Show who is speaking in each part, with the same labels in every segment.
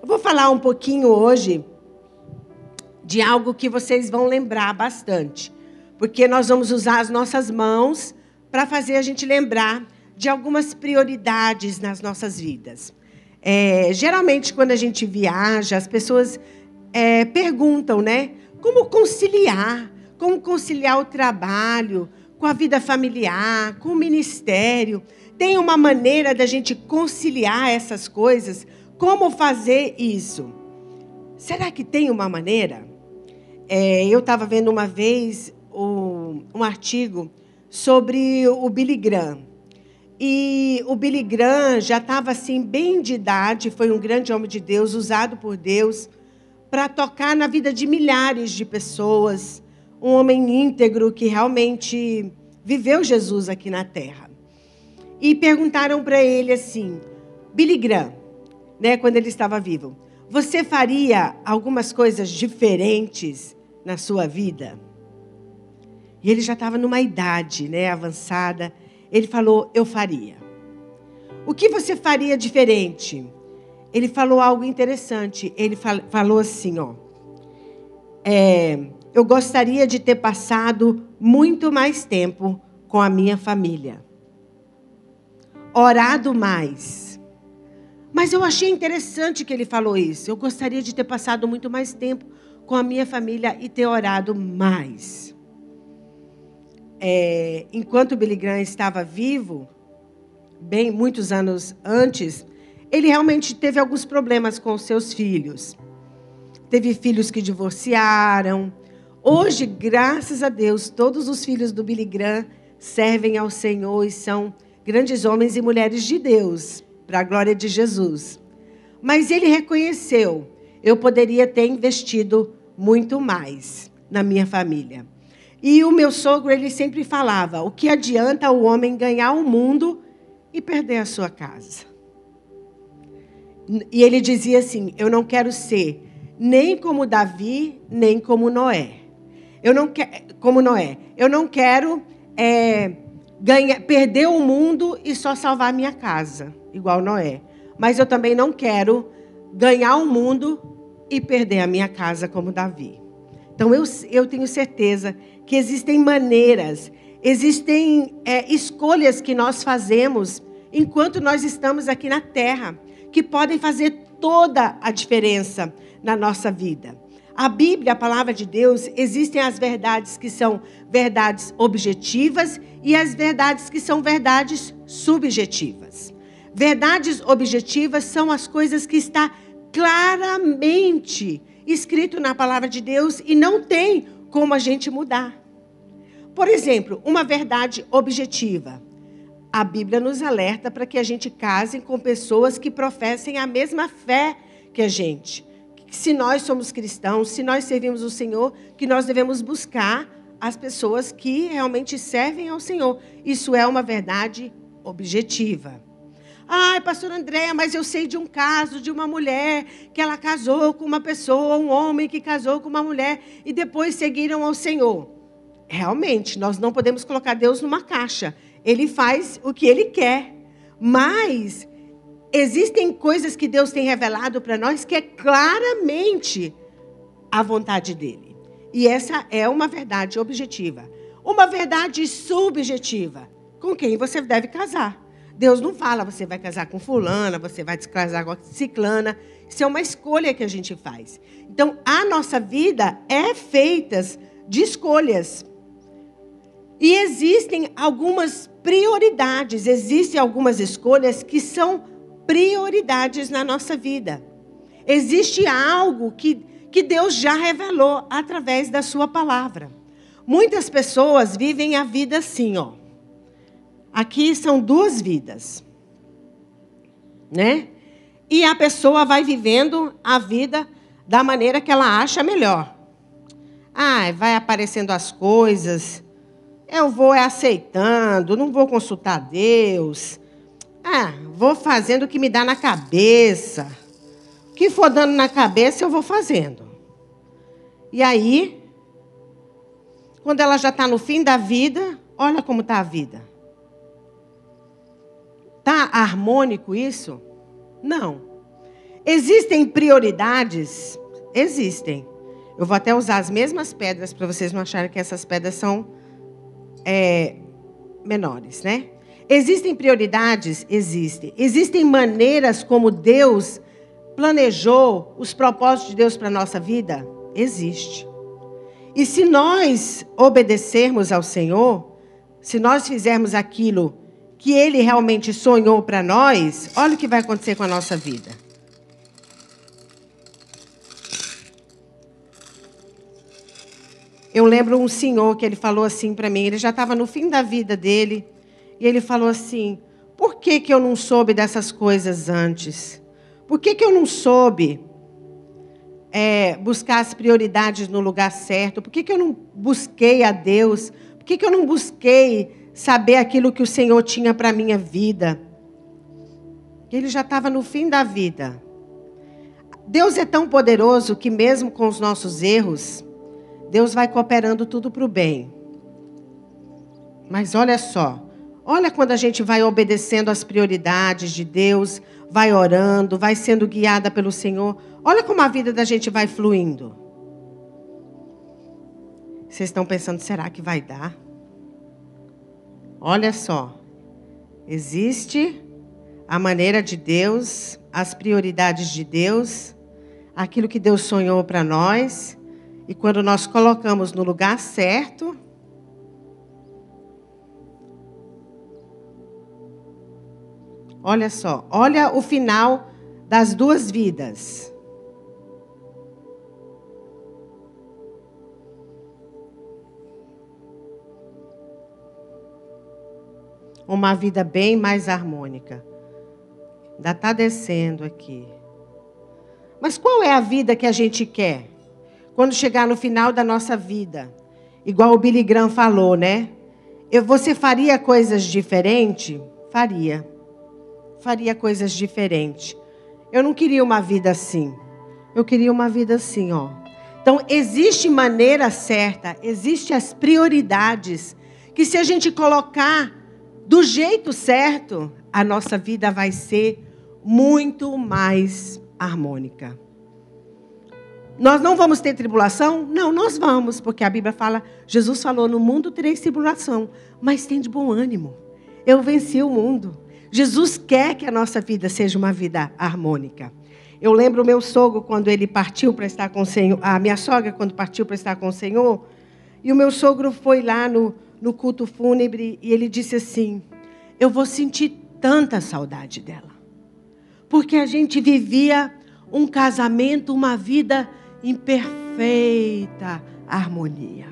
Speaker 1: Eu vou falar um pouquinho hoje de algo que vocês vão lembrar bastante. Porque nós vamos usar as nossas mãos para fazer a gente lembrar de algumas prioridades nas nossas vidas. Geralmente, quando a gente viaja, as pessoas perguntam, né? Como conciliar o trabalho com a vida familiar, com o ministério. Tem uma maneira da gente conciliar essas coisas? Como fazer isso? Será que tem uma maneira? Eu estava vendo uma vez um artigo sobre o Billy Graham. E o Billy Graham já estava assim, bem de idade, foi um grande homem de Deus, usado por Deus, para tocar na vida de milhares de pessoas. Um homem íntegro que realmente viveu Jesus aqui na Terra. E perguntaram para ele assim, Billy Graham, né, quando ele estava vivo, você faria algumas coisas diferentes na sua vida? E ele já estava numa idade, né, avançada. Ele falou, eu faria. O que você faria diferente? Ele falou algo interessante. Ele falou assim, eu gostaria de ter passado muito mais tempo com a minha família. Orado mais. Mas eu achei interessante que ele falou isso. Eu gostaria de ter passado muito mais tempo com a minha família e ter orado mais. Enquanto Billy Graham estava vivo, bem muitos anos antes, ele realmente teve alguns problemas com os seus filhos. Teve filhos que divorciaram. Hoje, graças a Deus, todos os filhos do Billy Graham servem ao Senhor e são grandes homens e mulheres de Deus, para a glória de Jesus. Mas ele reconheceu, eu poderia ter investido muito mais na minha família. E o meu sogro, ele sempre falava, o que adianta o homem ganhar o mundo e perder a sua casa? E ele dizia assim, eu não quero ser nem como Davi, nem como Noé. Eu não quero perder o mundo e só salvar a minha casa, igual Noé. Mas eu também não quero ganhar o mundo e perder a minha casa como Davi. Então, eu tenho certeza que existem maneiras, existem escolhas que nós fazemos enquanto nós estamos aqui na Terra, que podem fazer toda a diferença na nossa vida. A Bíblia, a palavra de Deus, existem as verdades que são verdades objetivas e as verdades que são verdades subjetivas. Verdades objetivas são as coisas que estão claramente escrito na palavra de Deus e não tem como a gente mudar. Por exemplo, uma verdade objetiva. A Bíblia nos alerta para que a gente case com pessoas que professem a mesma fé que a gente. Se nós somos cristãos, se nós servimos o Senhor, que nós devemos buscar as pessoas que realmente servem ao Senhor. Isso é uma verdade objetiva. Ai, pastor Andréa, mas eu sei de um caso de uma mulher que ela casou com uma pessoa, um homem que casou com uma mulher e depois seguiram ao Senhor. Realmente, nós não podemos colocar Deus numa caixa. Ele faz o que Ele quer. Mas existem coisas que Deus tem revelado para nós que é claramente a vontade dEle. E essa é uma verdade objetiva. Uma verdade subjetiva. Com quem você deve casar. Deus não fala, você vai casar com fulana, você vai casar com ciclana. Isso é uma escolha que a gente faz. Então, a nossa vida é feita de escolhas. E existem algumas prioridades, existem algumas escolhas que são prioridades na nossa vida. Existe algo que Deus já revelou através da sua palavra. Muitas pessoas vivem a vida assim, Aqui são duas vidas, né? E a pessoa vai vivendo a vida da maneira que ela acha melhor. Vai aparecendo as coisas, eu vou aceitando, não vou consultar Deus. Vou fazendo o que me dá na cabeça. O que for dando na cabeça, eu vou fazendo. E aí, quando ela já está no fim da vida, olha como está a vida. Está harmônico isso? Não. Existem prioridades? Existem. Eu vou até usar as mesmas pedras para vocês não acharem que essas pedras são menores, né? Existem prioridades? Existem. Existem maneiras como Deus planejou os propósitos de Deus para a nossa vida? Existe. E se nós obedecermos ao Senhor, se nós fizermos aquilo que Ele realmente sonhou para nós, olha o que vai acontecer com a nossa vida. Eu lembro um senhor que ele falou assim para mim, ele já estava no fim da vida dele, e ele falou assim, por que eu não soube dessas coisas antes? Por que eu não soube buscar as prioridades no lugar certo? Por que eu não busquei a Deus? Por que eu não busquei saber aquilo que o Senhor tinha para a minha vida? Ele já estava no fim da vida. Deus é tão poderoso que mesmo com os nossos erros, Deus vai cooperando tudo para o bem. Mas olha só, olha quando a gente vai obedecendo às prioridades de Deus, vai orando, vai sendo guiada pelo Senhor. Olha como a vida da gente vai fluindo. Vocês estão pensando, será que vai dar? Olha só, existe a maneira de Deus, as prioridades de Deus, aquilo que Deus sonhou para nós. E quando nós colocamos no lugar certo, olha só, olha o final das duas vidas. Uma vida bem mais harmônica. Ainda está descendo aqui. Mas qual é a vida que a gente quer? Quando chegar no final da nossa vida, igual o Billy Graham falou, né? Você faria coisas diferentes? Faria. Faria coisas diferentes. Eu não queria uma vida assim. Eu queria uma vida assim, ó. Então, existe maneira certa, existem as prioridades, que se a gente colocar do jeito certo, a nossa vida vai ser muito mais harmônica. Nós não vamos ter tribulação? Não, nós vamos, porque a Bíblia fala, Jesus falou, no mundo tereis tribulação, mas tem de bom ânimo. Eu venci o mundo. Jesus quer que a nossa vida seja uma vida harmônica. Eu lembro o meu sogro, quando ele partiu para estar com o Senhor, a minha sogra, quando partiu para estar com o Senhor, e o meu sogro foi lá no culto fúnebre, e ele disse assim, eu vou sentir tanta saudade dela. Porque a gente vivia um casamento, uma vida em perfeita harmonia.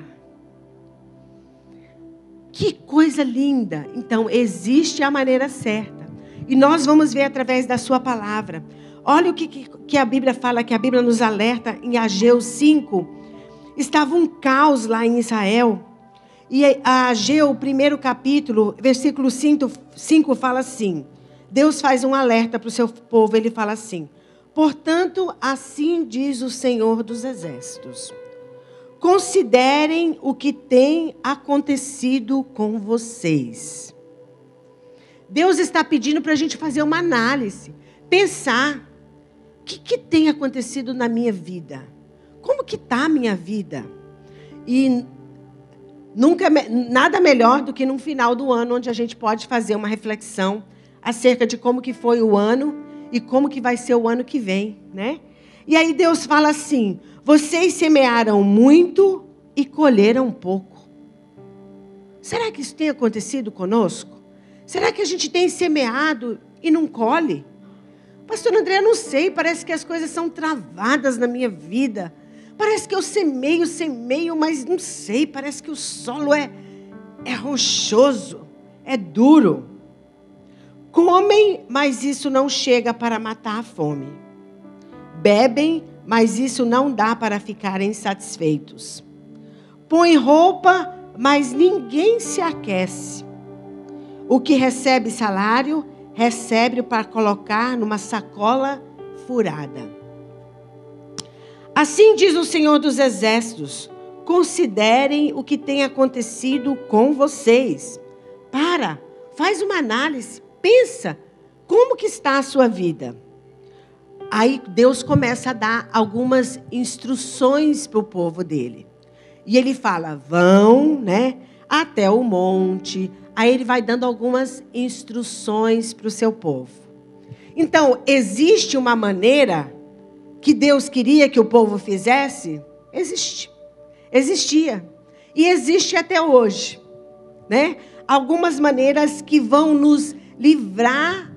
Speaker 1: Que coisa linda! Então, existe a maneira certa. E nós vamos ver através da sua palavra. Olha o que a Bíblia fala, que a Bíblia nos alerta em Ageu 5. Estava um caos lá em Israel. E a Ageu, o primeiro capítulo, versículo 5 fala assim. Deus faz um alerta para o seu povo, ele fala assim. Portanto, assim diz o Senhor dos Exércitos. Considerem o que tem acontecido com vocês. Deus está pedindo para a gente fazer uma análise. Pensar. O que tem acontecido na minha vida? Como que está a minha vida? E nada melhor do que no final do ano, onde a gente pode fazer uma reflexão acerca de como que foi o ano e como que vai ser o ano que vem, né? E aí Deus fala assim, vocês semearam muito e colheram pouco. Será que isso tem acontecido conosco? Será que a gente tem semeado e não colhe? Pastor André, eu não sei, parece que as coisas são travadas na minha vida. Parece que eu semeio, mas não sei, parece que o solo é rochoso, é duro. Comem, mas isso não chega para matar a fome. Bebem, mas isso não dá para ficarem satisfeitos. Põem roupa, mas ninguém se aquece. O que recebe salário, recebe para colocar numa sacola furada. Assim diz o Senhor dos Exércitos, considerem o que tem acontecido com vocês. Faz uma análise, pensa, como que está a sua vida? aí Deus começa a dar algumas instruções para o povo dele. E ele fala, vão, né, até o monte. Aí ele vai dando algumas instruções para o seu povo. Então, existe uma maneira que Deus queria que o povo fizesse? Existia. E existe até hoje, né? Algumas maneiras que vão nos livrar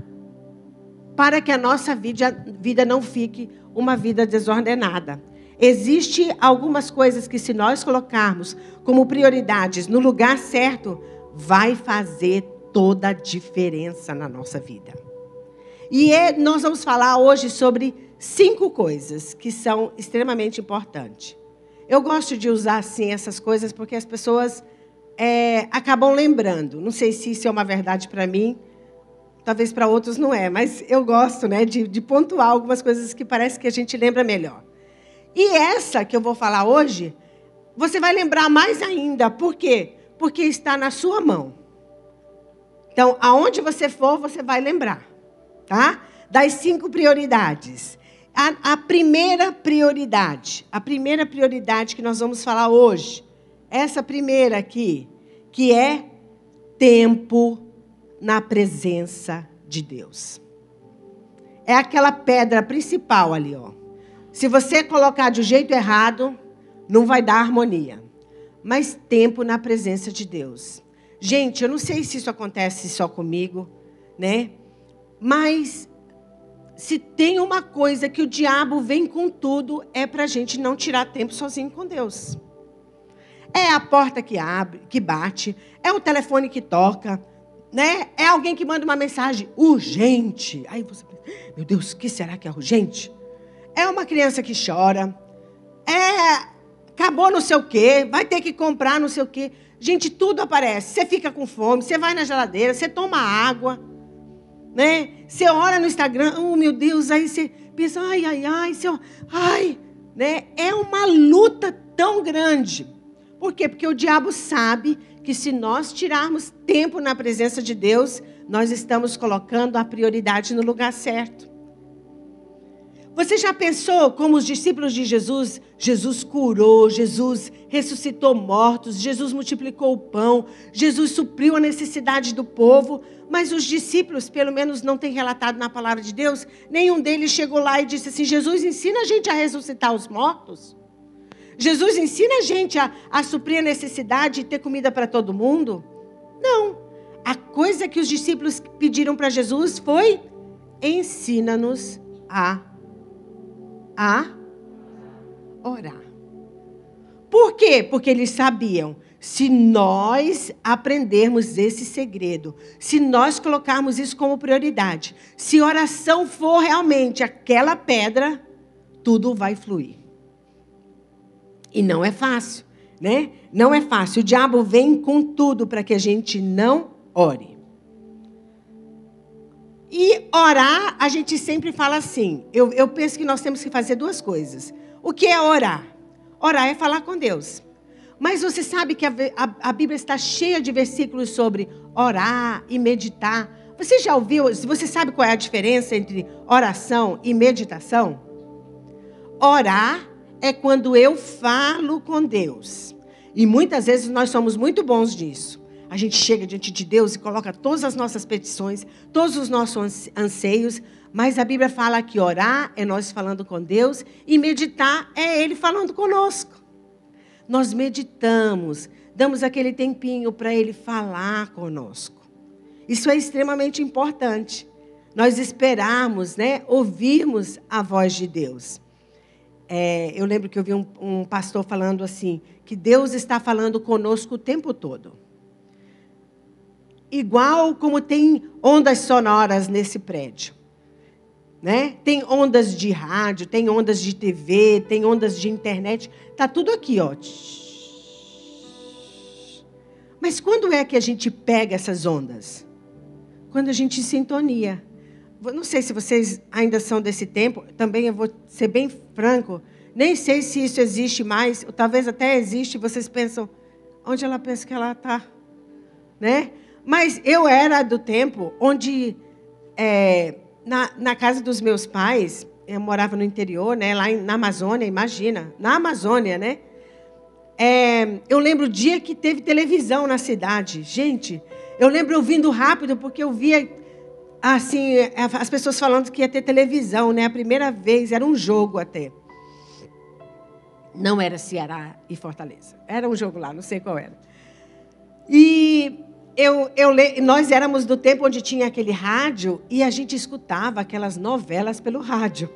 Speaker 1: para que a nossa vida não fique uma vida desordenada. Existem algumas coisas que, se nós colocarmos como prioridades no lugar certo, vai fazer toda a diferença na nossa vida. E nós vamos falar hoje sobre 5 coisas que são extremamente importantes. Eu gosto de usar assim essas coisas porque as pessoas acabam lembrando. Não sei se isso é uma verdade para mim, talvez para outros não é, mas eu gosto, né, de pontuar algumas coisas que parece que a gente lembra melhor. E essa que eu vou falar hoje, você vai lembrar mais ainda. Por quê? Porque está na sua mão. Então, aonde você for, você vai lembrar, tá? Das 5 prioridades. A primeira prioridade que nós vamos falar hoje, essa primeira aqui, que é tempo na presença de Deus. É aquela pedra principal ali, ó. Se você colocar de um jeito errado, não vai dar harmonia. Mas tempo na presença de Deus. Gente, eu não sei se isso acontece só comigo, né? Mas se tem uma coisa que o diabo vem com tudo, é para a gente não tirar tempo sozinho com Deus. É a porta que abre, que bate, é o telefone que toca, né? É alguém que manda uma mensagem urgente. Aí você pensa, meu Deus, o que será que é urgente? É uma criança que chora. Acabou não sei o quê, vai ter que comprar não sei o quê. Gente, tudo aparece. Você fica com fome, você vai na geladeira, você toma água, né? Você olha no Instagram, oh meu Deus, aí você pensa, né? É uma luta tão grande. Por quê? Porque o diabo sabe que se nós tirarmos tempo na presença de Deus, nós estamos colocando a prioridade no lugar certo. Você já pensou como os discípulos de Jesus, Jesus curou, Jesus ressuscitou mortos, Jesus multiplicou o pão, Jesus supriu a necessidade do povo, mas os discípulos, pelo menos não tem relatado na palavra de Deus, nenhum deles chegou lá e disse assim, Jesus ensina a gente a ressuscitar os mortos? Jesus ensina a gente a suprir a necessidade e ter comida para todo mundo? Não. A coisa que os discípulos pediram para Jesus foi, ensina-nos a orar. Por quê? Porque eles sabiam, se nós aprendermos esse segredo, se nós colocarmos isso como prioridade, se oração for realmente aquela pedra, tudo vai fluir. E não é fácil, né? Não é fácil. O diabo vem com tudo para que a gente não ore. E orar, a gente sempre fala assim. Eu penso que nós temos que fazer 2 coisas. O que é orar? Orar é falar com Deus. Mas você sabe que a Bíblia está cheia de versículos sobre orar e meditar. Você já ouviu? Você sabe qual é a diferença entre oração e meditação? Orar é quando eu falo com Deus. E muitas vezes nós somos muito bons nisso. A gente chega diante de Deus e coloca todas as nossas petições, todos os nossos anseios, mas a Bíblia fala que orar é nós falando com Deus e meditar é Ele falando conosco. Nós meditamos, damos aquele tempinho para Ele falar conosco. Isso é extremamente importante. Nós esperarmos, né, ouvirmos a voz de Deus. Eu lembro que eu vi um pastor falando assim, que Deus está falando conosco o tempo todo. Igual como tem ondas sonoras nesse prédio, né? Tem ondas de rádio, tem ondas de TV, tem ondas de internet. Está tudo aqui, ó. Mas quando é que a gente pega essas ondas? Quando a gente sintonia. Não sei se vocês ainda são desse tempo. Também eu vou ser bem franco. Nem sei se isso existe mais. Ou talvez até existe. Vocês pensam, onde ela pensa que ela está? Né? Mas eu era do tempo onde, na casa dos meus pais, eu morava no interior, né? Lá na Amazônia, imagina. Na Amazônia, né? Eu lembro o dia que teve televisão na cidade. Gente, eu lembro eu vindo rápido, porque eu via, assim, as pessoas falando que ia ter televisão, né? A primeira vez, era um jogo até. Não era Ceará e Fortaleza. Era um jogo lá, não sei qual era. E nós éramos do tempo onde tinha aquele rádio e a gente escutava aquelas novelas pelo rádio.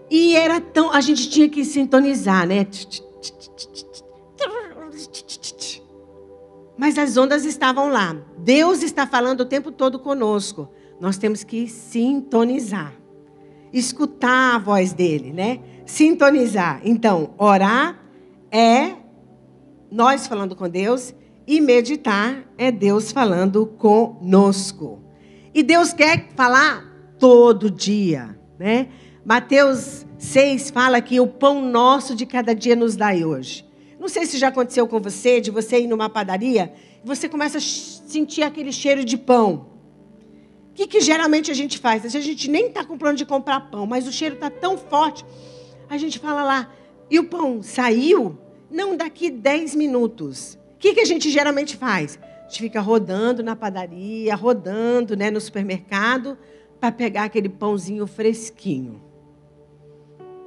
Speaker 1: E era tão... A gente tinha que sintonizar, né? Mas as ondas estavam lá. Deus está falando o tempo todo conosco. Nós temos que sintonizar. Escutar a voz dele, né? Sintonizar. Então, orar é nós falando com Deus e meditar é Deus falando conosco. E Deus quer falar todo dia, né? Mateus 6 fala que o pão nosso de cada dia nos dai hoje. Não sei se já aconteceu com você, de você ir numa padaria e você começa a sentir aquele cheiro de pão. O que geralmente a gente faz? A gente nem está com plano de comprar pão, mas o cheiro está tão forte. A gente fala lá, e o pão saiu? Não, daqui 10 minutos. O que a gente geralmente faz? A gente fica rodando na padaria, rodando, né, no supermercado, para pegar aquele pãozinho fresquinho.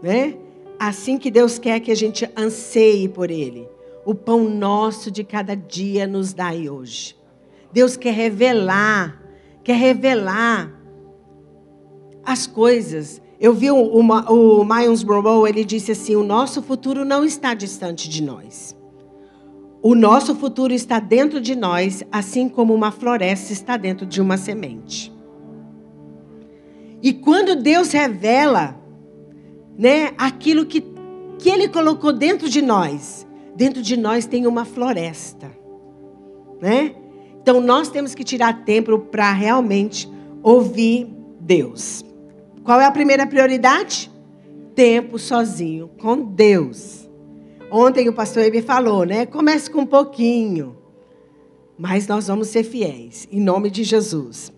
Speaker 1: Né? Assim que Deus quer que a gente anseie por Ele. O pão nosso de cada dia nos dai hoje. Deus quer revelar as coisas. Eu vi o Miles Monroe, ele disse assim, o nosso futuro não está distante de nós. O nosso futuro está dentro de nós, assim como uma floresta está dentro de uma semente. E quando Deus revela, né, aquilo que Ele colocou dentro de nós tem uma floresta, né? Então nós temos que tirar tempo para realmente ouvir Deus. Qual é a primeira prioridade? Tempo sozinho com Deus. Ontem o pastor Eber falou, né? Comece com um pouquinho, mas nós vamos ser fiéis, em nome de Jesus.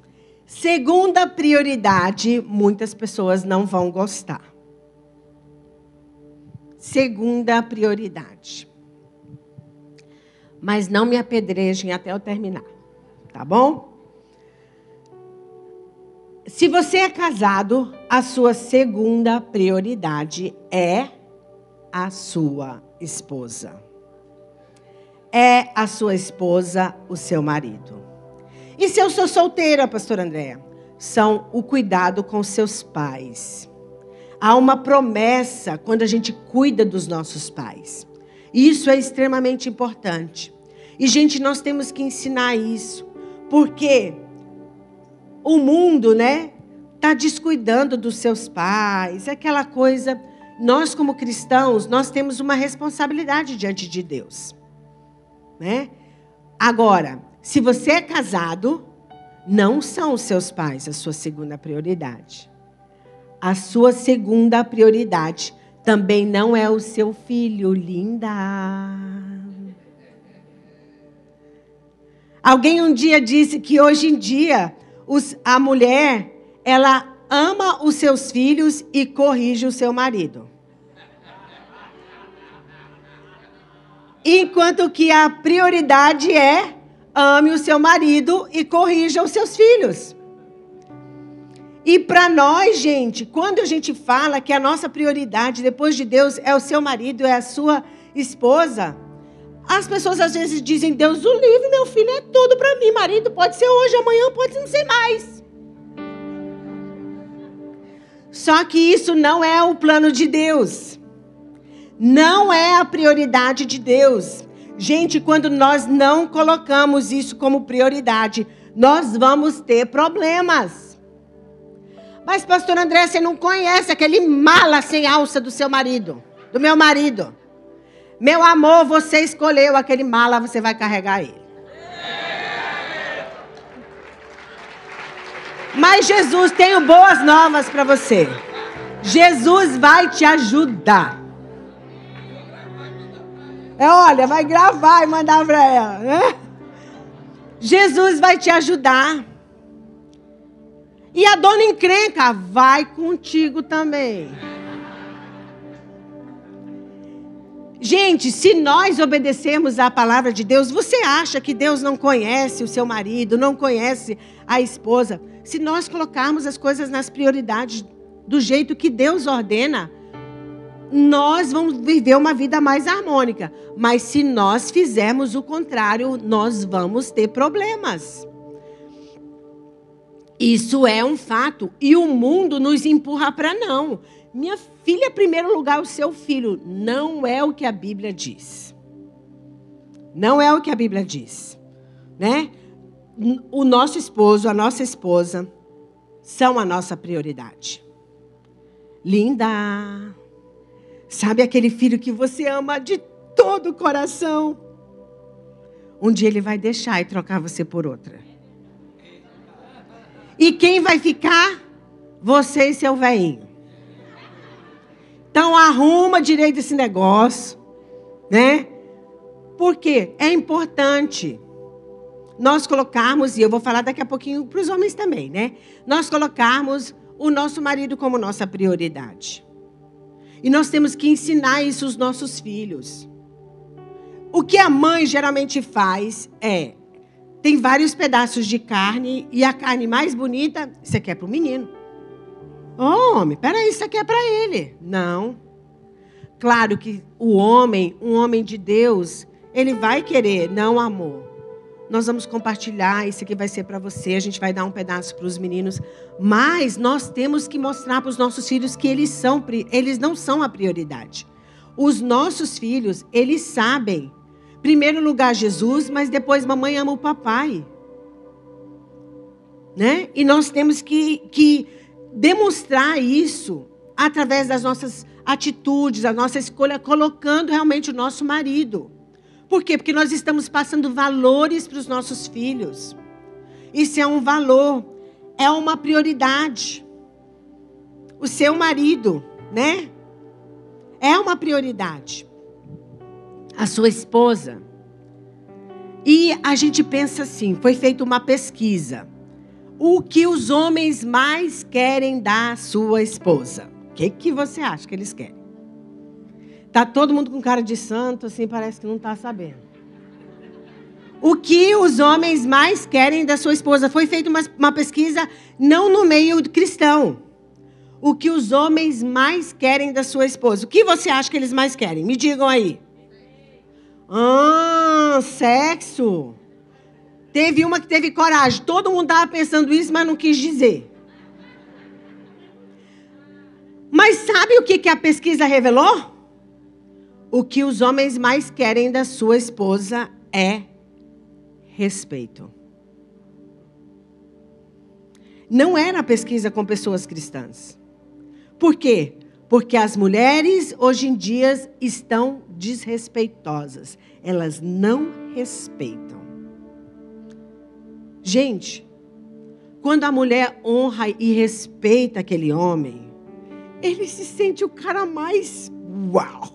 Speaker 1: Segunda prioridade, muitas pessoas não vão gostar. Segunda prioridade. Mas não me apedrejem até eu terminar, tá bom? Se você é casado, a sua segunda prioridade é a sua esposa. É a sua esposa, o seu marido. E se eu sou solteira, pastora Andréa? São o cuidado com seus pais. Há uma promessa quando a gente cuida dos nossos pais. Isso é extremamente importante. E, gente, nós temos que ensinar isso. Porque o mundo, né, está descuidando dos seus pais. Aquela coisa. Nós, como cristãos, nós temos uma responsabilidade diante de Deus. Né? Agora, se você é casado, não são os seus pais a sua segunda prioridade. A sua segunda prioridade também não é o seu filho, linda. Alguém um dia disse que hoje em dia a mulher, ela ama os seus filhos e corrige o seu marido. Enquanto que a prioridade é ame o seu marido e corrija os seus filhos. E para nós, gente, quando a gente fala que a nossa prioridade depois de Deus é o seu marido, é a sua esposa, as pessoas às vezes dizem, Deus o livre, meu filho é tudo para mim. Marido pode ser hoje, amanhã pode não ser mais. Só que isso não é o plano de Deus. Não é a prioridade de Deus. Gente, quando nós não colocamos isso como prioridade, nós vamos ter problemas. Mas, pastor André, você não conhece aquele mala sem alça do seu marido, do meu marido. Meu amor, você escolheu aquele mala, você vai carregar ele. Mas Jesus, tenho boas novas para você. Jesus vai te ajudar. Olha, vai gravar e mandar para ela, né? Jesus vai te ajudar. E a dona encrenca vai contigo também. Gente, se nós obedecermos à palavra de Deus, você acha que Deus não conhece o seu marido, não conhece a esposa? Se nós colocarmos as coisas nas prioridades do jeito que Deus ordena, nós vamos viver uma vida mais harmônica. Mas se nós fizermos o contrário, nós vamos ter problemas. Isso é um fato. E o mundo nos empurra para não. Minha filha, em primeiro lugar, o seu filho. Não é o que a Bíblia diz. Não é o que a Bíblia diz. Né? O nosso esposo, a nossa esposa, são a nossa prioridade. Linda. Sabe aquele filho que você ama de todo o coração? Um dia ele vai deixar e trocar você por outra. E quem vai ficar? Você e seu velhinho. Então arruma direito esse negócio, né? Porque é importante nós colocarmos, e eu vou falar daqui a pouquinho para os homens também, né? Nós colocarmos o nosso marido como nossa prioridade. E nós temos que ensinar isso aos nossos filhos. O que a mãe geralmente faz é, tem vários pedaços de carne, e a carne mais bonita, isso aqui é para o menino. Oh, homem, peraí, isso aqui é para ele. Não. Claro que o homem, um homem de Deus, ele vai querer, não, amor. Nós vamos compartilhar, isso aqui vai ser para você, a gente vai dar um pedaço para os meninos. Mas nós temos que mostrar para os nossos filhos que eles não são a prioridade. Os nossos filhos, eles sabem. Primeiro lugar Jesus, mas depois mamãe ama o papai. Né? E nós temos que demonstrar isso através das nossas atitudes, a nossa escolha, colocando realmente o nosso marido. Por quê? Porque nós estamos passando valores para os nossos filhos. Isso é um valor, é uma prioridade. O seu marido, né? É uma prioridade. A sua esposa. E a gente pensa assim, foi feita uma pesquisa. O que os homens mais querem da sua esposa? O que você acha que eles querem? Está todo mundo com cara de santo, assim, parece que não está sabendo. O que os homens mais querem da sua esposa? Foi feita uma pesquisa, não no meio cristão. O que os homens mais querem da sua esposa? O que você acha que eles mais querem? Me digam aí. Sexo. Teve uma que teve coragem. Todo mundo estava pensando isso, mas não quis dizer. Mas sabe o que a pesquisa revelou? O que os homens mais querem da sua esposa é respeito. Não era pesquisa com pessoas cristãs. Por quê? Porque as mulheres hoje em dia estão desrespeitosas. Elas não respeitam. Gente, quando a mulher honra e respeita aquele homem, ele se sente o cara mais uau.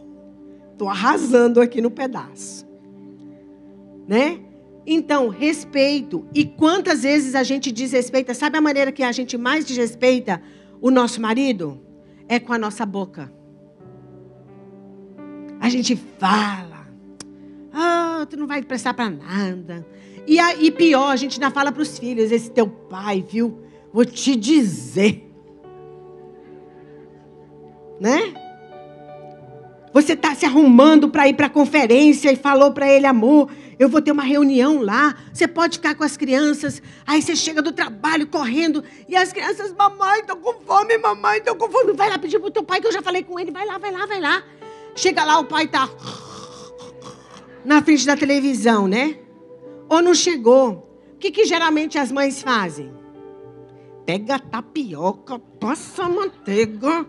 Speaker 1: Estou arrasando aqui no pedaço. Né? Então, respeito. E quantas vezes a gente desrespeita? Sabe a maneira que a gente mais desrespeita o nosso marido? É com a nossa boca. A gente fala. Tu não vai prestar para nada. E pior, a gente ainda fala para os filhos. Esse teu pai, viu? Vou te dizer. Né? Você está se arrumando para ir para a conferência e falou para ele, amor, eu vou ter uma reunião lá, você pode ficar com as crianças. Aí você chega do trabalho correndo e as crianças, mamãe, estou com fome, mamãe, estou com fome. Vai lá pedir para o teu pai que eu já falei com ele, vai lá. Chega lá, o pai está na frente da televisão, né? Ou não chegou. O que geralmente as mães fazem? Pega a tapioca, passa a manteiga,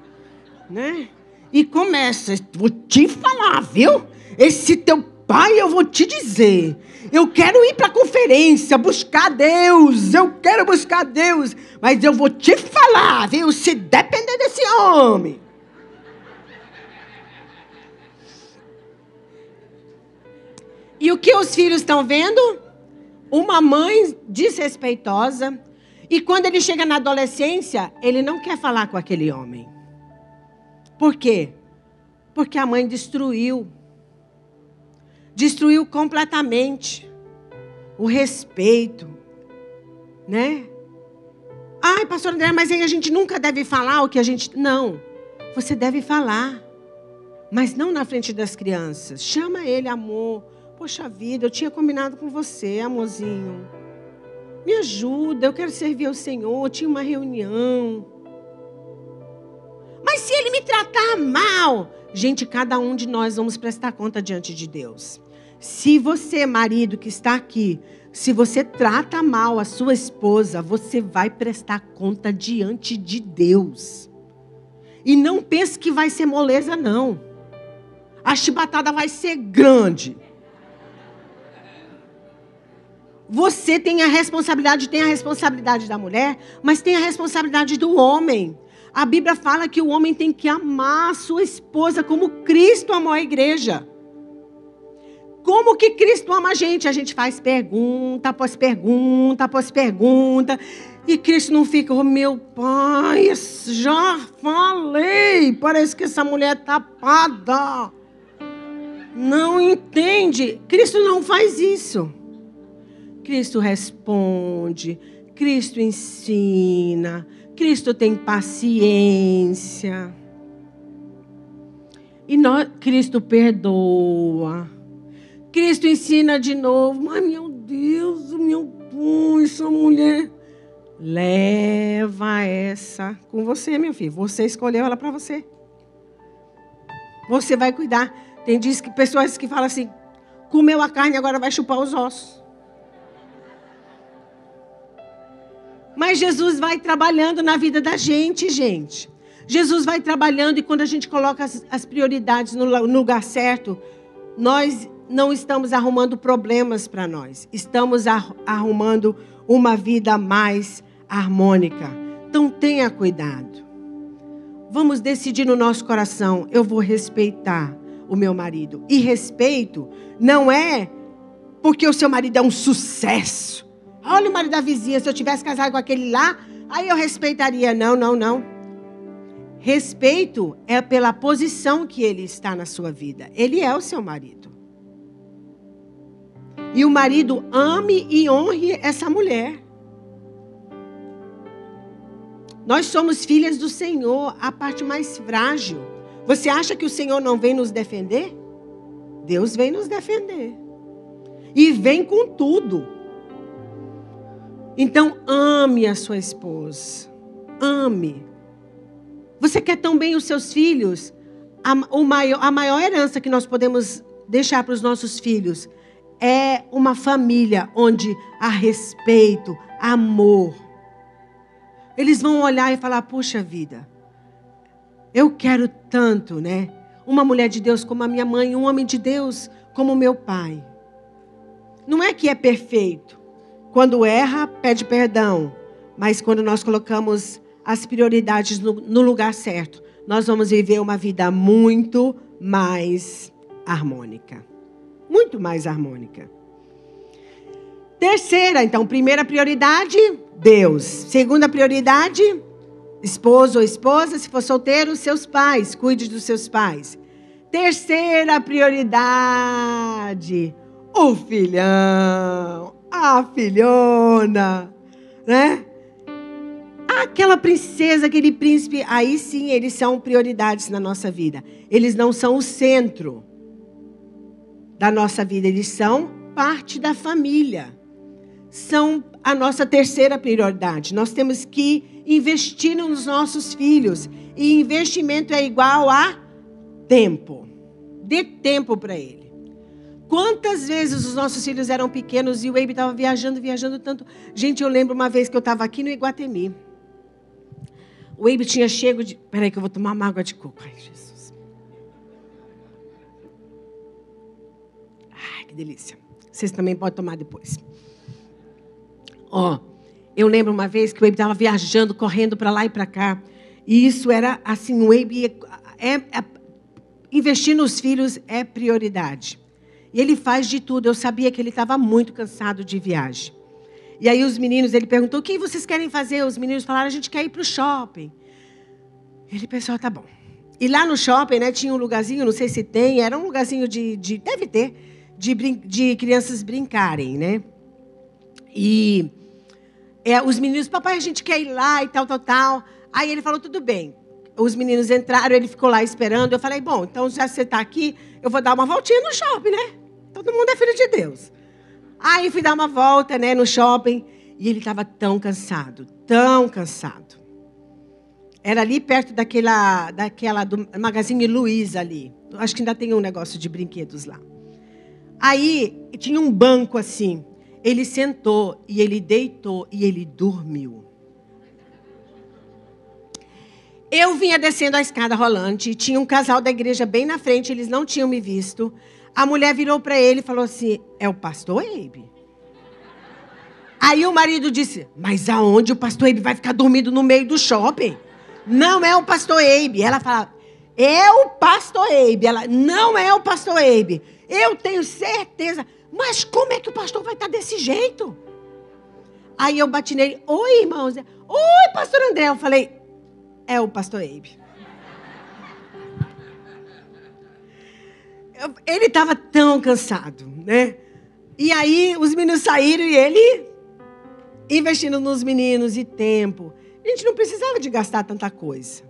Speaker 1: né? E começa, vou te falar, viu? Esse teu pai, eu vou te dizer. Eu quero ir para a conferência, buscar Deus. Eu quero buscar Deus. Mas eu vou te falar, viu? Se depender desse homem. E o que os filhos estão vendo? Uma mãe desrespeitosa. E quando ele chega na adolescência, ele não quer falar com aquele homem. Por quê? Porque a mãe destruiu. Destruiu completamente o respeito, né? Ai, pastor André, mas aí a gente nunca deve falar o que a gente... Não, você deve falar, mas não na frente das crianças. Chama ele, amor. Poxa vida, eu tinha combinado com você, amorzinho. Me ajuda, eu quero servir ao Senhor, eu tinha uma reunião. Mas se ele me tratar mal... Gente, cada um de nós vamos prestar conta diante de Deus. Se você, marido que está aqui, se você trata mal a sua esposa, você vai prestar conta diante de Deus. E não pense que vai ser moleza, não. A chibatada vai ser grande. Você tem a responsabilidade da mulher, mas tem a responsabilidade do homem. A Bíblia fala que o homem tem que amar a sua esposa como Cristo amou a igreja. Como que Cristo ama a gente? A gente faz pergunta após pergunta após pergunta. E Cristo não fica, oh meu pai, já falei. Parece que essa mulher é tapada. Não entende. Cristo não faz isso. Cristo responde. Cristo ensina. Cristo tem paciência. E Cristo perdoa. Cristo ensina de novo. Mas, meu Deus, meu pai, essa mulher. Leva essa com você, meu filho. Você escolheu ela para você. Você vai cuidar. Tem pessoas que falam assim, comeu a carne, agora vai chupar os ossos. Mas Jesus vai trabalhando na vida da gente, gente. Jesus vai trabalhando e quando a gente coloca as prioridades no lugar certo, nós não estamos arrumando problemas para nós. Estamos arrumando uma vida mais harmônica. Então tenha cuidado. Vamos decidir no nosso coração, eu vou respeitar o meu marido. E respeito não é porque o seu marido é um sucesso. Olha o marido da vizinha, se eu tivesse casado com aquele lá, aí eu respeitaria. Não, não, não. Respeito é pela posição que ele está na sua vida. Ele é o seu marido. E o marido ame e honre essa mulher. Nós somos filhas do Senhor, a parte mais frágil. Você acha que o Senhor não vem nos defender? Deus vem nos defender. E vem com tudo. Então, ame a sua esposa. Ame. Você quer tão bem os seus filhos? A maior herança que nós podemos deixar para os nossos filhos é uma família onde há respeito, amor. Eles vão olhar e falar, puxa vida, eu quero tanto, né? Uma mulher de Deus como a minha mãe, um homem de Deus como o meu pai. Não é que é perfeito. Quando erra, pede perdão. Mas quando nós colocamos as prioridades no lugar certo, nós vamos viver uma vida muito mais harmônica. Muito mais harmônica. Terceira, então, primeira prioridade, Deus. Segunda prioridade, esposo ou esposa. Se for solteiro, seus pais. Cuide dos seus pais. Terceira prioridade, o filhão. A filhona, né? Aquela princesa, aquele príncipe, aí sim eles são prioridades na nossa vida. Eles não são o centro da nossa vida, eles são parte da família. São a nossa terceira prioridade. Nós temos que investir nos nossos filhos. E investimento é igual a tempo. Dê tempo para ele. Quantas vezes os nossos filhos eram pequenos e o Eibe estava viajando tanto. Gente, eu lembro uma vez que eu estava aqui no Iguatemi. O Eibe tinha chego de... Peraí que eu vou tomar uma água de coco. Ai, Jesus. Ai, que delícia. Vocês também podem tomar depois. Ó, eu lembro uma vez que o Eibe estava viajando, correndo para lá e para cá. E isso era assim, o Eibe... investir nos filhos é prioridade. E ele faz de tudo. Eu sabia que ele estava muito cansado de viagem. E aí os meninos, ele perguntou, o que vocês querem fazer? Os meninos falaram, a gente quer ir para o shopping. Ele pensou, tá bom. E lá no shopping, né, tinha um lugarzinho, não sei se tem, era um lugarzinho deve ter, de crianças brincarem, né? E os meninos, papai, a gente quer ir lá e tal, tal, tal. Aí ele falou, tudo bem. Os meninos entraram, ele ficou lá esperando. Eu falei, bom, então já que você está aqui, eu vou dar uma voltinha no shopping, né? Todo mundo é filho de Deus. Aí fui dar uma volta, né, no shopping. E ele estava tão cansado, tão cansado. Era ali perto daquela do Magazine Luiza ali. Acho que ainda tem um negócio de brinquedos lá. Aí tinha um banco assim. Ele sentou e ele deitou e ele dormiu. Eu vinha descendo a escada rolante, tinha um casal da igreja bem na frente, eles não tinham me visto. A mulher virou para ele e falou assim, é o pastor Abe? Aí o marido disse, mas aonde o pastor Abe vai ficar dormindo no meio do shopping? Não é o pastor Abe. Ela fala, é o pastor Abe. Ela, não é o pastor Abe. Eu tenho certeza. Mas como é que o pastor vai estar desse jeito? Aí eu bati nele, oi irmãos. Oi pastor André. Eu falei, é o pastor Abe. Ele estava tão cansado, né? E aí os meninos saíram e ele investindo nos meninos e tempo. A gente não precisava de gastar tanta coisa.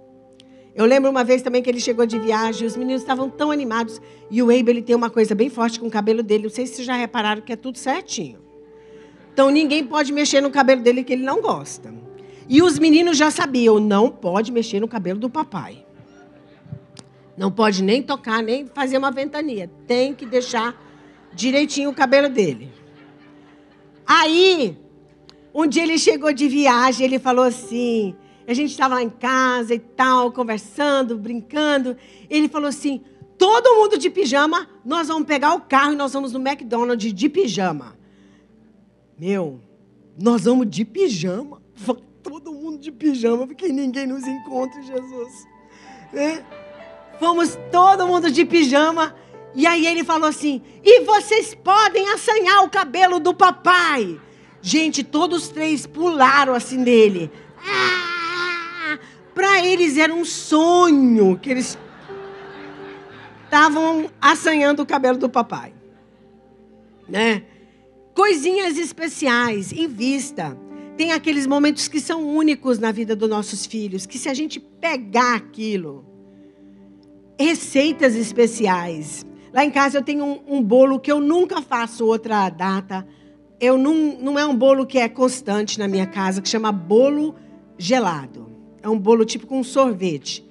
Speaker 1: Eu lembro uma vez também que ele chegou de viagem, os meninos estavam tão animados. E o Abe, ele tem uma coisa bem forte com o cabelo dele. Não sei se vocês já repararam que é tudo certinho. Então ninguém pode mexer no cabelo dele que ele não gosta. E os meninos já sabiam, não pode mexer no cabelo do papai. Não pode nem tocar, nem fazer uma ventania. Tem que deixar direitinho o cabelo dele. Aí, um dia ele chegou de viagem, ele falou assim, a gente estava lá em casa e tal, conversando, brincando. Ele falou assim, todo mundo de pijama, nós vamos pegar o carro e nós vamos no McDonald's de pijama. Meu, nós vamos de pijama? Todo mundo de pijama, porque ninguém nos encontra, Jesus. Né? Fomos todo mundo de pijama. E aí ele falou assim, e vocês podem assanhar o cabelo do papai. Gente, todos três pularam assim nele. Para eles era um sonho que eles estavam assanhando o cabelo do papai. Né? Coisinhas especiais, invista. Tem aqueles momentos que são únicos na vida dos nossos filhos, que se a gente pegar aquilo, receitas especiais. Lá em casa eu tenho um bolo que eu nunca faço outra data. Não é um bolo que é constante na minha casa, que chama bolo gelado. É um bolo tipo com sorvete.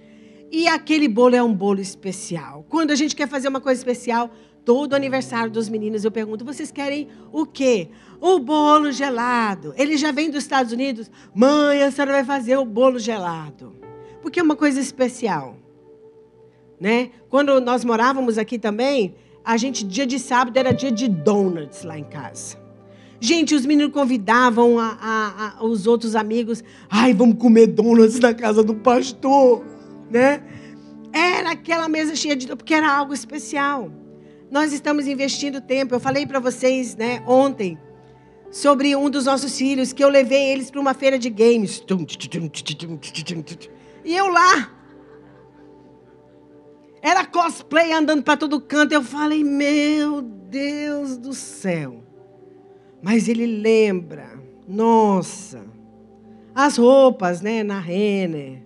Speaker 1: E aquele bolo é um bolo especial. Quando a gente quer fazer uma coisa especial, todo aniversário dos meninos eu pergunto, vocês querem o quê? O bolo gelado. Ele já vem dos Estados Unidos. Mãe, a senhora vai fazer o bolo gelado. Porque é uma coisa especial. Né? Quando nós morávamos aqui também, a gente, dia de sábado, era dia de donuts lá em casa. Gente, os meninos convidavam os outros amigos. Ai, vamos comer donuts na casa do pastor. Né? Era aquela mesa cheia de... Porque era algo especial. Nós estamos investindo tempo. Eu falei para vocês, né, ontem, sobre um dos nossos filhos, que eu levei eles para uma feira de games. E eu lá. Era cosplay andando para todo canto. Eu falei, meu Deus do céu. Mas ele lembra, nossa, as roupas, né, na Renner,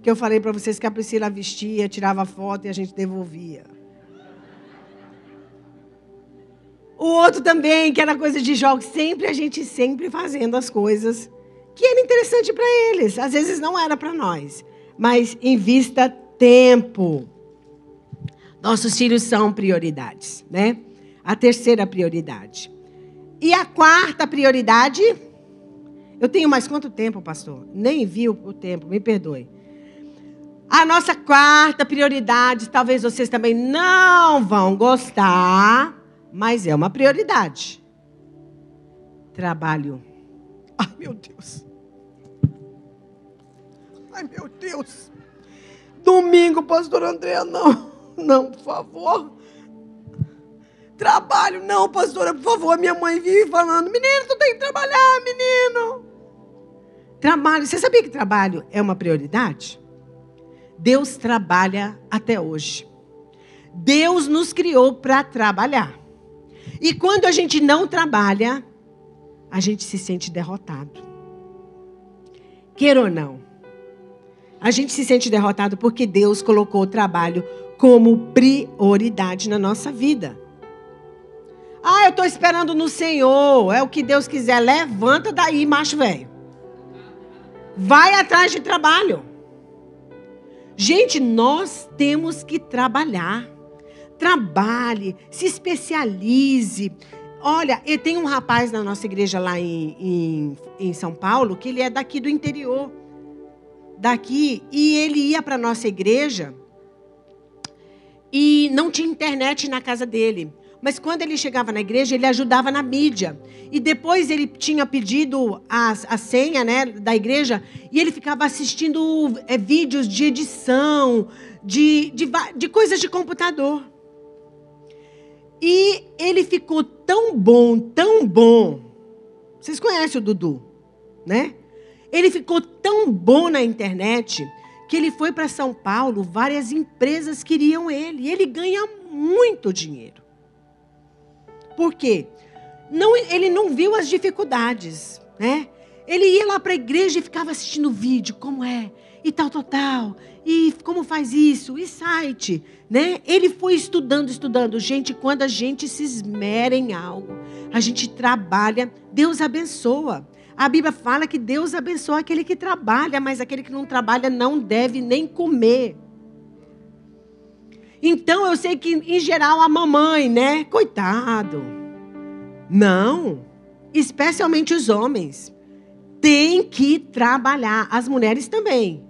Speaker 1: que eu falei para vocês que a Priscila vestia, tirava foto e a gente devolvia. O outro também, que era coisa de jogos, a gente sempre fazendo as coisas que era interessante para eles. Às vezes não era para nós, mas invista tempo. Nossos filhos são prioridades, né? A terceira prioridade. E a quarta prioridade, eu tenho mais quanto tempo, pastor? Nem vi o tempo, me perdoe. A nossa quarta prioridade, talvez vocês também não vão gostar, mas é uma prioridade. Trabalho. Ai, meu Deus. Ai, meu Deus. Domingo, pastor André, não. Não, por favor. trabalho. Não, pastora, por favor, minha mãe vive falando, menino, tu tem que trabalhar, menino. Trabalho, você sabia que trabalho é uma prioridade? Deus trabalha até hoje. Deus nos criou para trabalhar. E quando a gente não trabalha, a gente se sente derrotado. Queira ou não, a gente se sente derrotado porque Deus colocou o trabalho como prioridade na nossa vida. Ah, eu estou esperando no Senhor, é o que Deus quiser. Levanta daí, macho velho. Vai atrás de trabalho. Gente, nós temos que trabalhar. Trabalhe, se especialize. Olha, tem um rapaz na nossa igreja lá em São Paulo, que ele é daqui do interior. Daqui, e ele ia para a nossa igreja e não tinha internet na casa dele. Mas quando ele chegava na igreja, ele ajudava na mídia. E depois ele tinha pedido a senha, né, da igreja, e ele ficava assistindo vídeos de edição, de coisas de computador. E ele ficou tão bom, tão bom. Vocês conhecem o Dudu, né? Ele ficou tão bom na internet que ele foi para São Paulo, várias empresas queriam ele. E ele ganha muito dinheiro. Por quê? Ele não viu as dificuldades, né? Ele ia lá para a igreja e ficava assistindo vídeo, como é, e tal, e como faz isso, e site, né? Ele foi estudando. Gente, quando a gente se esmera em algo, a gente trabalha, Deus abençoa. A Bíblia fala que Deus abençoa aquele que trabalha, mas aquele que não trabalha não deve nem comer. Então, eu sei que, em geral, a mamãe, né? Coitado. Não. Especialmente os homens. Tem que trabalhar. As mulheres também,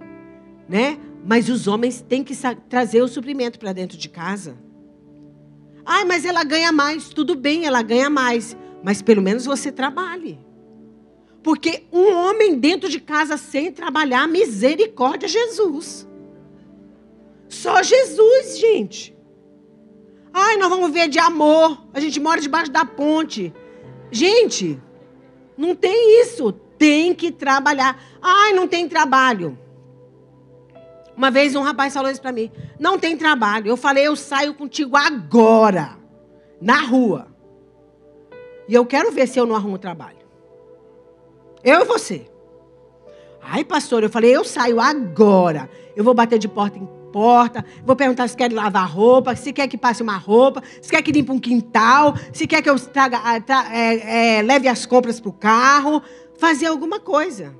Speaker 1: né? Mas os homens têm que trazer o suprimento para dentro de casa. Ai, mas ela ganha mais. Tudo bem, ela ganha mais. Mas pelo menos você trabalhe. Porque um homem dentro de casa sem trabalhar, misericórdia, Jesus. Só Jesus, gente. Ai, nós vamos ver de amor. A gente mora debaixo da ponte. Gente, não tem isso. Tem que trabalhar. Ai, não tem trabalho. Uma vez um rapaz falou isso para mim. Não tem trabalho. Eu falei, eu saio contigo agora. Na rua. E eu quero ver se eu não arrumo trabalho. Eu e você. Ai, pastor, eu falei, eu saio agora. Eu vou bater de porta em porta. Vou perguntar se quer lavar roupa, se quer que passe uma roupa, se quer que limpe um quintal, se quer que eu leve as compras para o carro. Fazer alguma coisa.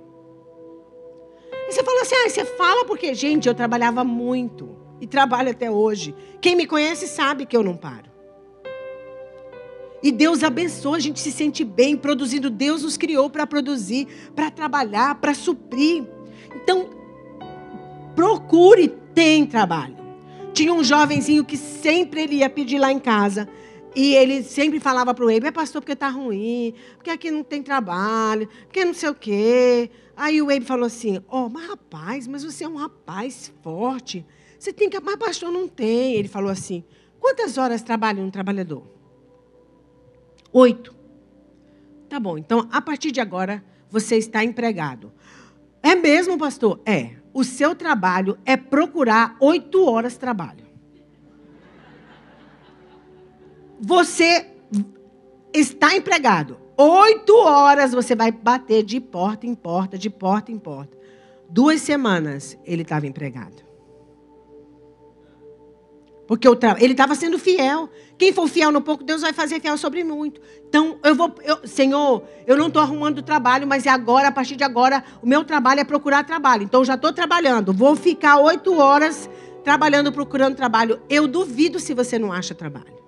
Speaker 1: E você fala assim, você fala porque, gente, eu trabalhava muito. E trabalho até hoje. Quem me conhece sabe que eu não paro. E Deus abençoa, a gente se sente bem produzindo. Deus nos criou para produzir, para trabalhar, para suprir. Então, procure, tem trabalho. Tinha um jovenzinho que sempre ele ia pedir lá em casa. E ele sempre falava para o Eibe, pastor, porque está ruim, porque aqui não tem trabalho, porque não sei o quê. Aí o Eibe falou assim, mas rapaz, mas você é um rapaz forte. Você tem que... Mas pastor, não tem. Ele falou assim, quantas horas trabalha um trabalhador? 8. Tá bom, então, a partir de agora, você está empregado. É mesmo, pastor? É. O seu trabalho é procurar 8 horas de trabalho. Você está empregado. 8 horas você vai bater de porta em porta, de porta em porta. 2 semanas ele estava empregado. Porque ele estava sendo fiel. Quem for fiel no pouco, Deus vai fazer fiel sobre muito. Então, Senhor, eu não estou arrumando trabalho, mas agora, a partir de agora, o meu trabalho é procurar trabalho. Então, eu já estou trabalhando. Vou ficar 8 horas trabalhando, procurando trabalho. Eu duvido se você não acha trabalho.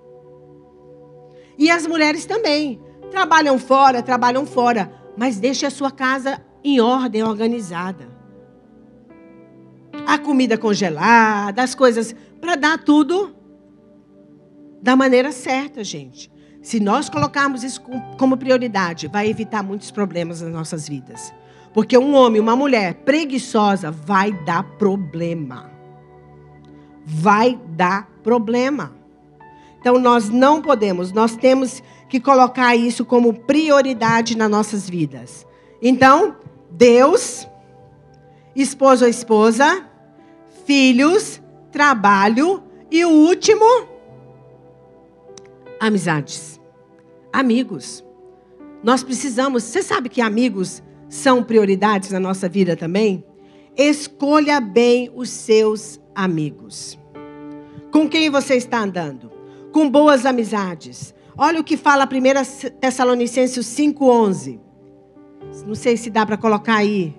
Speaker 1: E as mulheres também. Trabalham fora. Mas deixe a sua casa em ordem, organizada. A comida congelada, as coisas... Para dar tudo da maneira certa, gente. Se nós colocarmos isso como prioridade, vai evitar muitos problemas nas nossas vidas. Porque um homem, uma mulher preguiçosa vai dar problema. Vai dar problema. Então, nós não podemos, nós temos que colocar isso como prioridade nas nossas vidas. Então, Deus, esposo ou esposa, filhos, trabalho e o último, amizades. Amigos. Nós precisamos, você sabe que amigos são prioridades na nossa vida também? Escolha bem os seus amigos. Com quem você está andando? Com boas amizades. Olha o que fala 1 Tessalonicenses 5:11. Não sei se dá para colocar aí.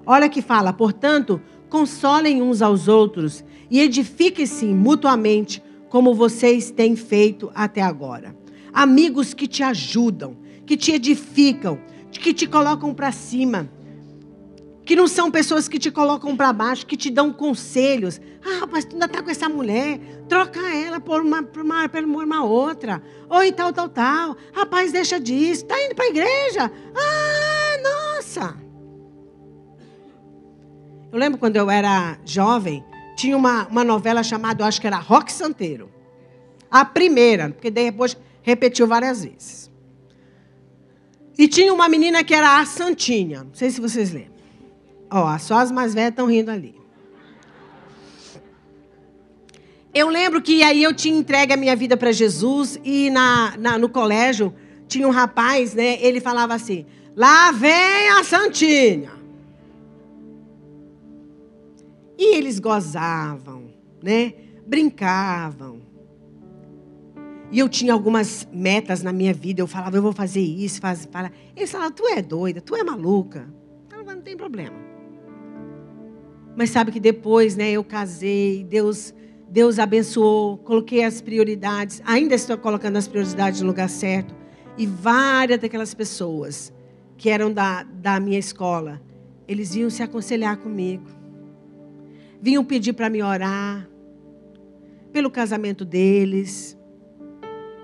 Speaker 1: Olha o que fala. Portanto, consolem uns aos outros e edifiquem-se mutuamente, como vocês têm feito até agora. Amigos que te ajudam, que te edificam, que te colocam para cima. Que não são pessoas que te colocam para baixo, que te dão conselhos. Ah, rapaz, tu ainda está com essa mulher. Troca ela por uma outra. Ou e tal. Rapaz, deixa disso. Está indo para a igreja? Ah, nossa. Eu lembro quando eu era jovem, tinha uma novela chamada, eu acho que era Roque Santeiro. A primeira, porque depois repetiu várias vezes. E tinha uma menina que era a Santinha. Não sei se vocês lembram. Ó, só as mais velhas estão rindo ali. Eu lembro que aí eu tinha entregue a minha vida para Jesus e no colégio tinha um rapaz, né? Ele falava assim, lá vem a Santinha. E eles gozavam, né? Brincavam. E eu tinha algumas metas na minha vida. Eu falava, eu vou fazer isso, fazer. Eles falavam, tu é doida, tu é maluca. Eu falava, não tem problema. Mas sabe que depois, né, eu casei, Deus abençoou, coloquei as prioridades, ainda estou colocando as prioridades no lugar certo. E várias daquelas pessoas que eram da minha escola, eles vinham se aconselhar comigo. Vinham pedir para me orar pelo casamento deles.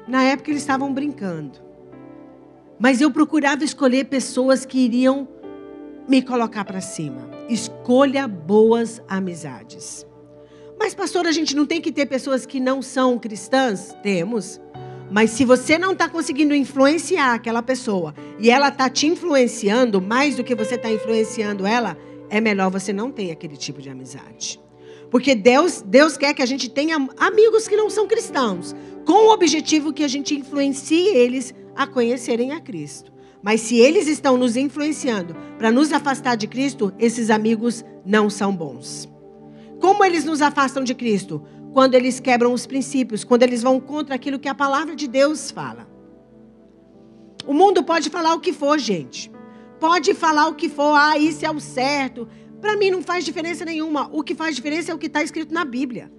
Speaker 1: Na época eles estavam brincando. Mas eu procurava escolher pessoas que iriam me colocar para cima. Escolha boas amizades. Mas, pastor, a gente não tem que ter pessoas que não são cristãs? Temos. Mas se você não está conseguindo influenciar aquela pessoa e ela está te influenciando mais do que você está influenciando ela, é melhor você não ter aquele tipo de amizade. Porque Deus quer que a gente tenha amigos que não são cristãos, com o objetivo que a gente influencie eles a conhecerem a Cristo. Mas se eles estão nos influenciando para nos afastar de Cristo, esses amigos não são bons. Como eles nos afastam de Cristo? Quando eles quebram os princípios, quando eles vão contra aquilo que a palavra de Deus fala. O mundo pode falar o que for, gente. Pode falar o que for, isso é o certo. Para mim não faz diferença nenhuma. O que faz diferença é o que está escrito na Bíblia.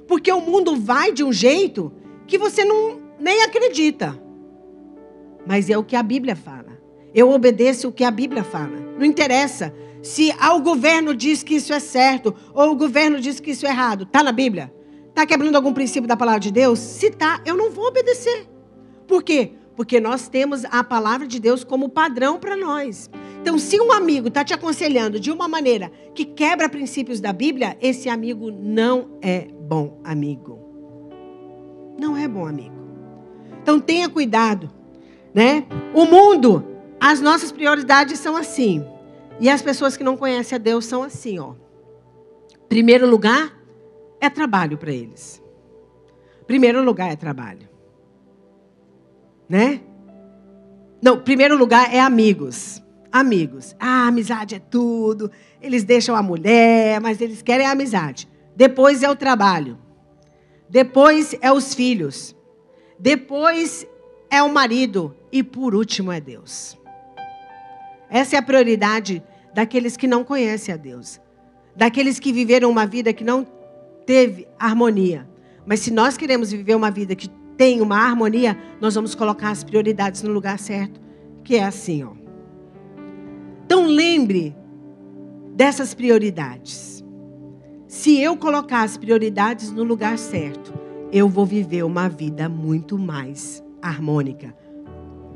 Speaker 1: Porque o mundo vai de um jeito que você nem acredita. Mas é o que a Bíblia fala. Eu obedeço o que a Bíblia fala. Não interessa se o governo diz que isso é certo ou o governo diz que isso é errado. Está na Bíblia? Está quebrando algum princípio da palavra de Deus? Se está, eu não vou obedecer. Por quê? Porque nós temos a palavra de Deus como padrão para nós. Então, se um amigo está te aconselhando de uma maneira que quebra princípios da Bíblia, esse amigo não é bom amigo. Não é bom amigo. Então, tenha cuidado. Né? O mundo, as nossas prioridades são assim. E as pessoas que não conhecem a Deus são assim, ó. Primeiro lugar é trabalho para eles. Primeiro lugar é trabalho. Né? Não, primeiro lugar é amigos. Amigos. Ah, amizade é tudo. Eles deixam a mulher, mas eles querem a amizade. Depois é o trabalho. Depois é os filhos. Depois é o marido. E por último é Deus. Essa é a prioridade daqueles que não conhecem a Deus. Daqueles que viveram uma vida que não teve harmonia. Mas se nós queremos viver uma vida que tem uma harmonia, nós vamos colocar as prioridades no lugar certo. Que é assim, ó. Então lembre dessas prioridades. Se eu colocar as prioridades no lugar certo, eu vou viver uma vida muito mais harmônica.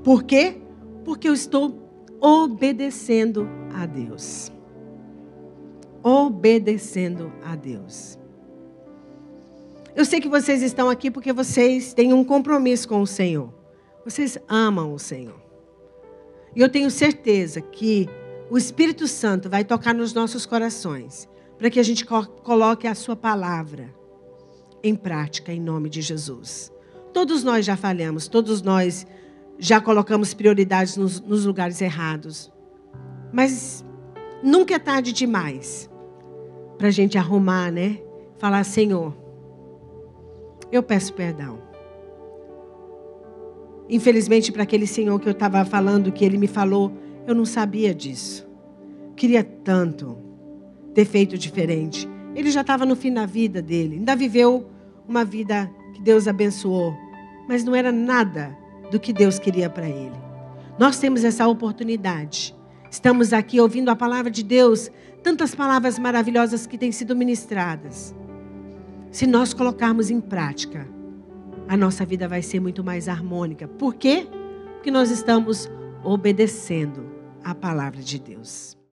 Speaker 1: Por quê? Porque eu estou obedecendo a Deus. Obedecendo a Deus. Eu sei que vocês estão aqui porque vocês têm um compromisso com o Senhor. Vocês amam o Senhor. E eu tenho certeza que o Espírito Santo vai tocar nos nossos corações para que a gente coloque a sua palavra em prática, em nome de Jesus. Todos nós já falhamos, todos nós já colocamos prioridades nos lugares errados. Mas nunca é tarde demais para a gente arrumar, né? Falar, Senhor, eu peço perdão. Infelizmente, para aquele senhor que eu estava falando, que ele me falou, eu não sabia disso. Queria tanto ter feito diferente. Ele já estava no fim da vida dele. Ainda viveu uma vida que Deus abençoou. Mas não era nada do que Deus queria para ele. Nós temos essa oportunidade. Estamos aqui ouvindo a palavra de Deus. Tantas palavras maravilhosas que têm sido ministradas. Se nós colocarmos em prática, a nossa vida vai ser muito mais harmônica. Por quê? Porque nós estamos obedecendo a palavra de Deus.